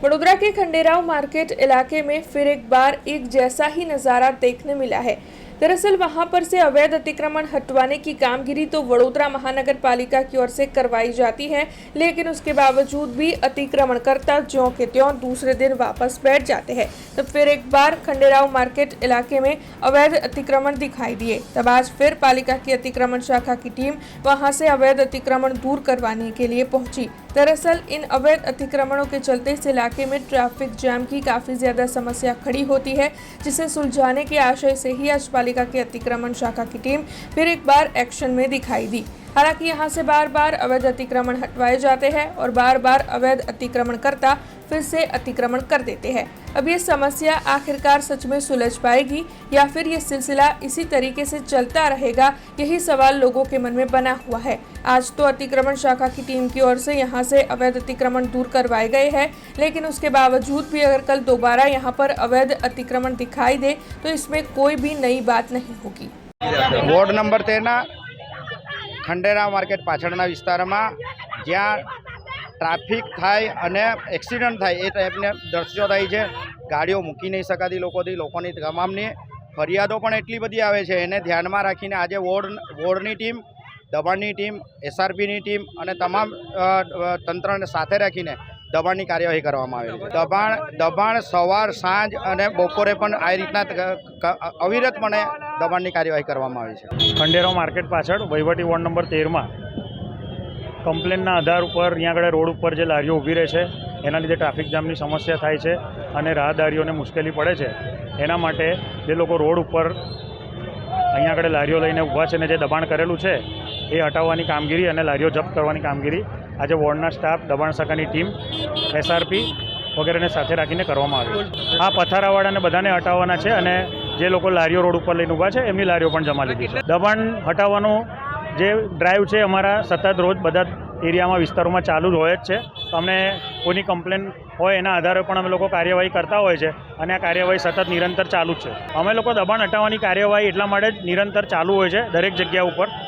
वडोदरा के खंडेराव मार्केट इलाके में फिर एक बार एक जैसा ही नजारा देखने मिला है। दरअसल वहां पर से अवैध अतिक्रमण हटवाने की कामगिरी तो वडोदरा महानगर पालिका की ओर से करवाई जाती है, लेकिन उसके बावजूद भी अतिक्रमणकर्ता ज्यों के त्यों दूसरे दिन वापस बैठ जाते हैं। तब फिर एक बार खंडेराव मार्केट इलाके में अवैध अतिक्रमण दिखाई दिए। तब आज फिर पालिका की अतिक्रमण शाखा की टीम वहां से अवैध अतिक्रमण दूर करवाने के लिए पहुंची। दरअसल इन अवैध अतिक्रमणों के चलते इस इलाके में ट्रैफिक जाम की काफी ज्यादा समस्या खड़ी होती है, जिसे सुलझाने के आशय से ही आज पालिका की अतिक्रमण शाखा की टीम फिर एक बार एक्शन में दिखाई दी। हालांकि यहां से बार बार अवैध अतिक्रमण हटवाए जाते हैं और बार बार अवैध अतिक्रमणकर्ता फिर से अतिक्रमण कर देते हैं। अब ये समस्या आखिरकार सच में सुलझ पाएगी या फिर ये सिलसिला इसी तरीके से चलता रहेगा, यही सवाल लोगों के मन में बना हुआ है। आज तो अतिक्रमण शाखा की टीम की ओर से यहाँ से अवैध अतिक्रमण दूर करवाए गए हैं, लेकिन उसके बावजूद भी अगर कल दोबारा यहाँ पर अवैध अतिक्रमण दिखाई दे तो इसमें कोई भी नई बात नहीं होगी। वोर्ड नंबर 13 खंडेराव मार्केट पाछळना विस्तारमां ज्यां ट्राफिक थाय अने एक्सिडेंट थाय ए टाइपने दृश्यो थाय छे। गाड़ीओ मूकी नहीं शकाती लोकोनी तमामनी फरियादों पण एटली बधी आवे छे। एने ध्यानमां राखीने आज वोर्डनी टीम, दबाणनी टीम, एसआरपीनी टीम अने तमाम तंत्रने साथे राखीने दबाणनी कार्यवाही करवामां आवी छे। दबाण सवार सांज अने बपोरे पण आ रीतना अविरतपणे दबाणनी कार्यवाही करवामां आवी छे। खंडेराव मार्केट पाछळ वहीवटी वोर्ड नंबर 13 में कम्प्लेनना आधार पर अहीं आगळ रोड पर जे लारीओ ऊभी रहे छे एना लीधे ट्राफिक जामनी समस्या थाय छे अने राहदारीओने मुश्केली पड़े छे। एना माटे जे लोको रोड पर अहीं आगळ लारीओ लईने ऊभा छे ने जे दबाण करेलुं छे ए हटाववानी कामगीरी अने लारीओ जप्त करवानी कामगीरी आज वोर्डना स्टाफ, दबाण शाखानी टीम, एसआरपी वगैरे साथे राखीने करवामां आवी छे। आ पथारावाळाने बधाने हटाववाना छे अने जे लोको लारीओ रोड पर लईने ऊभा छे एमनी लारीओ पण जमा लीधी छे। दबाण हटाववानो जे ड्राइव है अमरा सतत रोज बधा एरिया में विस्तारों में चालू होय ज छे। अमने कोई कम्प्लेन होय एना आधारे पण अमे लोको कार्यवाही करता होय छे अने आ कार्यवाही सतत निरंतर चालू छे। अमे लोको दबाण हटाववानी कार्यवाही एटला माटे निरंतर चालू होय छे दरेक जग्या उपर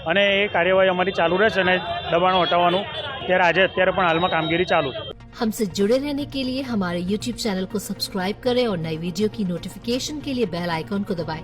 अने ए कार्यवाही अमारी चालू रहेशे अने दबाणो हटाववानुं अत्यारे पण हालमां कामगीरी चालू छे। हमसे जुड़े रहने के लिए हमारे YouTube चैनल को सब्सक्राइब करें और नई वीडियो की नोटिफिकेशन के लिए बेल आइकॉन को दबाएं।